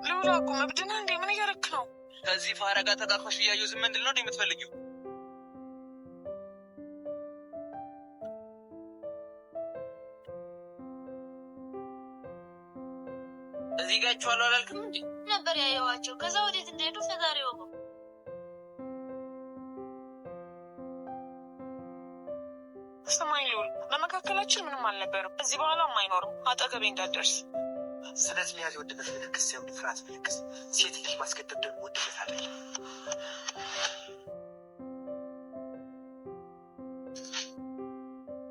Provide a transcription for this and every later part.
ልውላ እኮ መብድና እንዴ ምን እያረክ ነው? ከዚህ ፋራ ጋር ተቃቅፈሽ እያየሁ ዝም እንድል ነው እንዴ የምትፈልጊው? እዚህ ጋር ቻለው አላልክም እንዴ? ነበር ያየዋቸው። ከዛ ወዴት እንደሄዱ ፈጣሪ ወቁ። ሰማይ ልውል፣ በመካከላችን ምንም አልነበረም። እዚህ በኋላም አይኖርም። አጠገቤ እንዳትደርስ። ስለዚህ ሊያዝ ወደበት ምልክት ሲሆን ፍርሃት ምልክት፣ ሴት ልጅ ማስገደድ ደግሞ ወደበት አለ።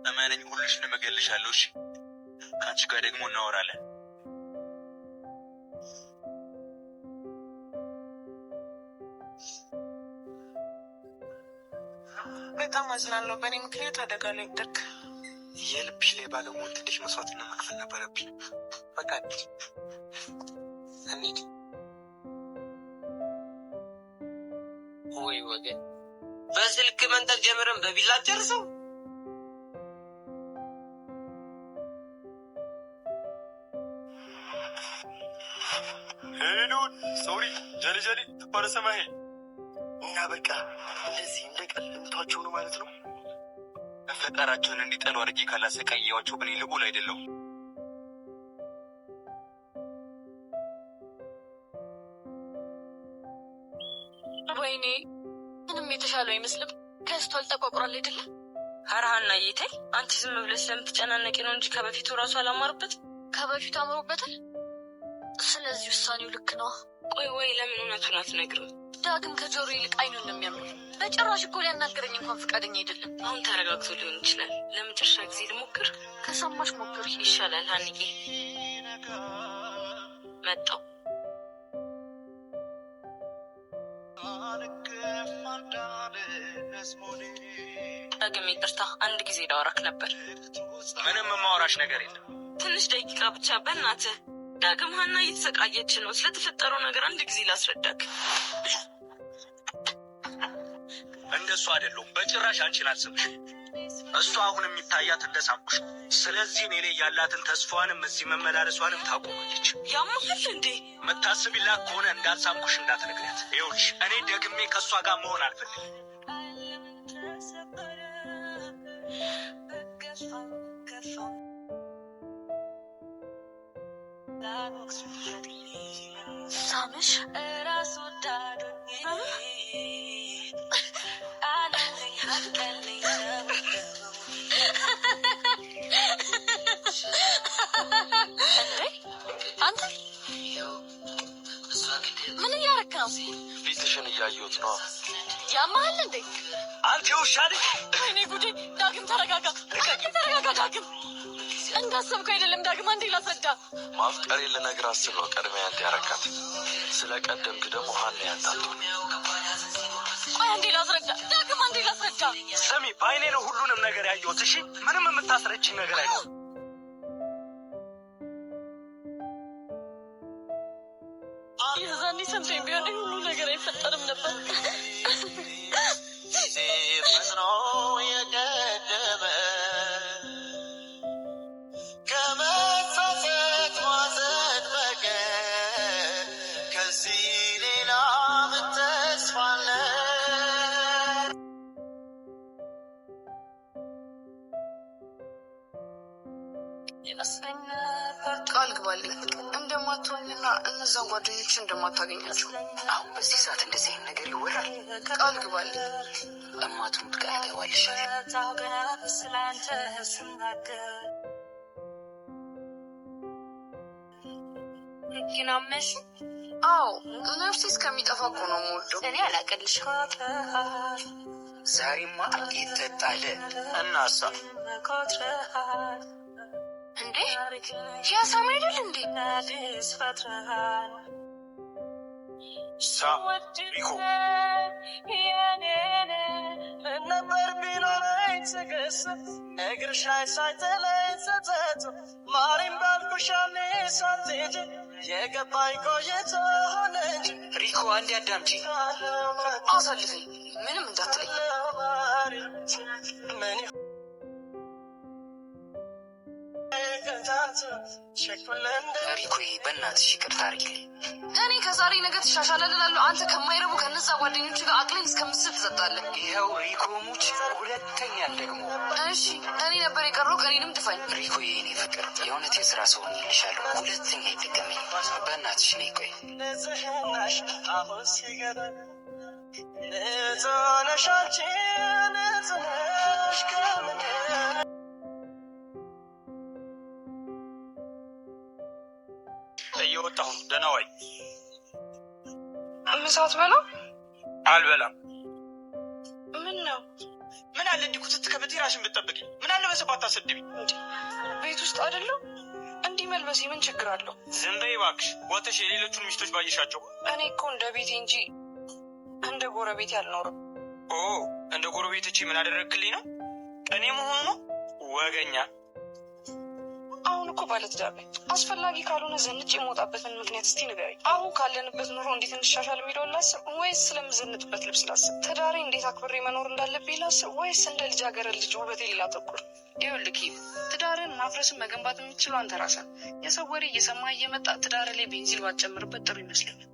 እመነኝ፣ ሁልሽንም እገልሻለሁ። እሺ፣ ከአንቺ ጋር ደግሞ እናወራለን። በጣም አዝናለሁ። በእኔ ምክንያት አደጋ ላይ ወደቅ። የልብሽ ላይ ባለመሆን ትንሽ መስዋዕትና መክፈል ነበረብኝ። በቃ እንሂድ። ወይ ወገን፣ በስልክ መንጠቅ ጀምረን በቢላ ጨርሰው። ሄሎ ሶሪ ጀልጀሊ ተፈረሰማሄ እና በቃ እንደዚህ እንደቀልምቷቸው ነው ማለት ነው። ፈጠራቸውን እንዲጠሉ አድርጌ ካላሰቃየዋቸው እኔ ልዑል አይደለሁም። ወይኔ ምንም የተሻለው አይመስልም። ከስቷል ተቋቁሯል አይደለ? ሀራሃና ይታይ አንቺ ዝም ብለሽ ስለምትጨናነቂ ነው እንጂ ከበፊቱ ራሱ አላማሩበት። ከበፊቱ አምሮበታል። ስለዚህ ውሳኔው ልክ ነው። ቆይ ለምን እውነቱን አትነግርም? ዳግም ከጆሮ ይልቅ አይኑን ነው የሚያምር። በጭራሽ እኮ ሊያናገረኝ እንኳን ፈቃደኛ አይደለም። አሁን ተረጋግቶ ሊሆን ይችላል። ለመጨረሻ ጊዜ ልሞክር። ከሰማሽ ሞክር ይሻላል። ሀንዬ መጣው። ዳግም ይቅርታ፣ አንድ ጊዜ ላወራክ ነበር። ምንም የማወራሽ ነገር የለም። ትንሽ ደቂቃ ብቻ በእናትህ። ዳግም ሀና እየተሰቃየች ነው። ስለተፈጠረው ነገር አንድ ጊዜ ላስረዳክ። እንደሱ አይደለሁም በጭራሽ። አንቺን አልሰምሽ። እሷ አሁን የሚታያት እንደሳምኩሽ። ስለዚህ እኔ ላይ ያላትን ተስፋዋንም እዚህ መመላለሷንም ታቆማለች። ያማል እንዴ? መታሰቢላት ከሆነ እንዳልሳምኩሽ እንዳትነግሪያት። ይኸውልሽ እኔ ደግሜ ከእሷ ጋር መሆን አልፈልግም። ሳምሽ ራስ ወዳድ አንተ ምን እያረክ ነው? ፊትሽን እያየሁት ነው። ያማል እንዴ? አንቺ ውሻ ልጅ! ወይኔ ጉዴ! ዳግም ተረጋጋ፣ ተረጋጋ ዳግም። እንዳሰብከው አይደለም ዳግም። አንዴ ላስረዳ። ማፍቀሬ ልነግር አስበው ቀድሜ አንዴ ያረካት። ስለ ቀደምክ ደግሞ ሀና ያታቱ። ቆይ አንዴ ላስረዳ ዳግም፣ አንዴ ላስረዳ። ስሚ፣ በአይኔ ነው ሁሉንም ነገር ያየሁት። እሺ፣ ምንም የምታስረጅኝ ነገር አይኖርም። የዛኔ ሰምተኝ ቢሆን ሁሉ ነገር አይፈጠርም ነበር። ፈጥኖ የቀደመ ከመጸጸት ማዘን በቀር ከዚህ ሌላ ምን ተስፋ አለ? ቃል ግባልኝ እንደማትሆኝና እነዛን ጓደኞች እንደማታገኛቸው። አሁን በዚህ ሰዓት እንደዚህ አይነት ነገር ይወራል? ቃል ግባልኝ። እማትሙት ቃል ገባልሻል። ይናመሽ? አዎ ነፍሴ እስከሚጠፋ እኮ ነው የምወደው። እኔ አላቀልሽም። ዛሬማ ይተጣለ እናሳ እንዴ ያሳም አይደል እንዴ? ሪኮ ነበር ቢኖረኝ ትዕግስት እግርሻይ ሳይጥለኝ ጸጸቱ ማሪም ባልኩሻኔ ሳትሄጂ የገባኝ ቆይቶ ሆነ እንጂ። ሪኮ አንዴ አዳምጪ። አሳልፈኝ፣ ምንም እንዳትለኝ። ምን ሪኩዬ በእናትሽ ይቅርታ አድርጊልኝ። እኔ ከዛሬ ነገ ትሻሻላለህ እላለሁ። አንተ ከማይረቡ ከነዛ ጓደኞቹ ጋር አቅሌን እስከምስል ትጠጣለህ። ይኸው ሪኮ ሙች፣ ሁለተኛ ደግሞ። እሺ እኔ ነበር የቀረው፣ ቀኔንም ድፋኝ። ሪኩዬ የኔ ፍቅር የእውነት የስራ ሰው ሆኜልሻለሁ። ሁለተኛ ይደገመኝ። በእናትሽ ነይ ቆይ። እየወጣሁ ደህና ዋይ። ምሳት በላ አልበላም። ምን ነው? ምን አለ እንዲህ ኩትት ከብት ራሽን ብትጠብቂ። ምን አለ በሰባት አሰድቢ። ቤት ውስጥ አይደለም እንዲህ መልበሴ ምን ችግር አለው? ዝም በይ እባክሽ። ወጥተሽ የሌሎቹን ሚስቶች ባየሻቸው። እኔ እኮ እንደ ቤቴ እንጂ እንደ ጎረቤቴ አልኖርም። ኦ እንደ ጎረቤቶቼ ምን አደረግክልኝ ነው? እኔ መሆኑ ነው ወገኛ። አሁን እኮ ባለትዳር ነኝ። አስፈላጊ ካልሆነ ዘንጭ የምወጣበትን ምክንያት እስቲ ንገረኝ። አሁን ካለንበት ኑሮ እንዴት እንሻሻል የሚለውን ላስብ ወይስ ስለምዘንጥበት ልብስ ላስብ? ትዳሬ እንዴት አክብሬ መኖር እንዳለብኝ ላስብ ወይስ እንደ ልጃገረድ ልጅ ውበቴ ላተኩር? ይኸውልህ ትዳርን ማፍረስን መገንባት የምትችለው አንተ ራስህ። የሰው ወሬ እየሰማ እየመጣ ትዳር ላይ ቤንዚን ባትጨምርበት ጥሩ ይመስለኛል።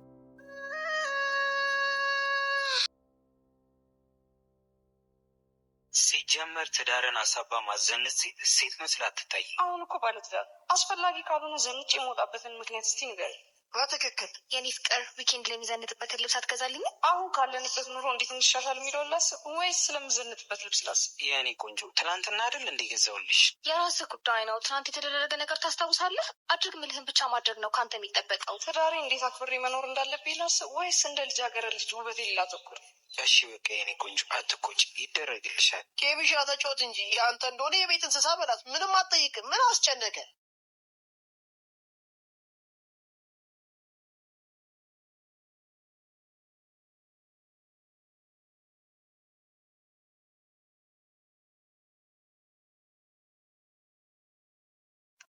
ሲጀመር ትዳርን አሳባ ማዘነት ሴት መስላ አትታይ። አሁን እኮ ባለትዳር አስፈላጊ ካልሆነ ዘንጭ የምወጣበትን ምክንያት እስቲ ንገረኝ። በትክክል የኔ ፍቅር ዊኬንድ ላይ የሚዘንጥበትን ልብስ አትገዛልኝ? አሁን ካለንበት ኑሮ እንዴት እንሻሻል የሚለውን ላስብ ወይስ ስለምዘንጥበት ልብስ ላስብ? የኔ ቆንጆ ትናንትና አይደል እንዲገዛውልሽ? የራስህ ጉዳይ ነው። ትናንት የተደረገ ነገር ታስታውሳለህ? አድርግ ምልህን ብቻ ማድረግ ነው ከአንተ የሚጠበቀው። ትዳሬ እንዴት አክብሬ መኖር እንዳለብኝ ላስብ ወይስ እንደ ልጃገረድ ልጅ ውበቴ ላተኩር? እሺ በቃ የኔ ቆንጆ አትቆጭ፣ ይደረግልሻል። ኬሚሻ ተጫወት እንጂ አንተ እንደሆነ የቤት እንስሳ በላት። ምንም አትጠይቅም። ምን አስጨነቀ?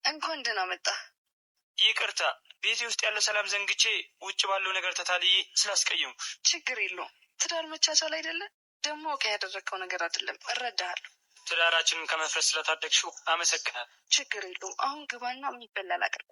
እንኳን ደህና መጣ። ይቅርታ ቤቴ ውስጥ ያለ ሰላም ዘንግቼ ውጭ ባለው ነገር ተታልዬ ስላስቀየምኩሽ። ችግር የለውም። ትዳር መቻቻል አይደለ? ደግሞ እውቅ ያደረግከው ነገር አይደለም። እረዳሃለሁ። ትዳራችንን ከመፍረስ ስለታደግሽው አመሰግናለሁ። ችግር የለውም። አሁን ግባና የሚበላ ላቅርብ።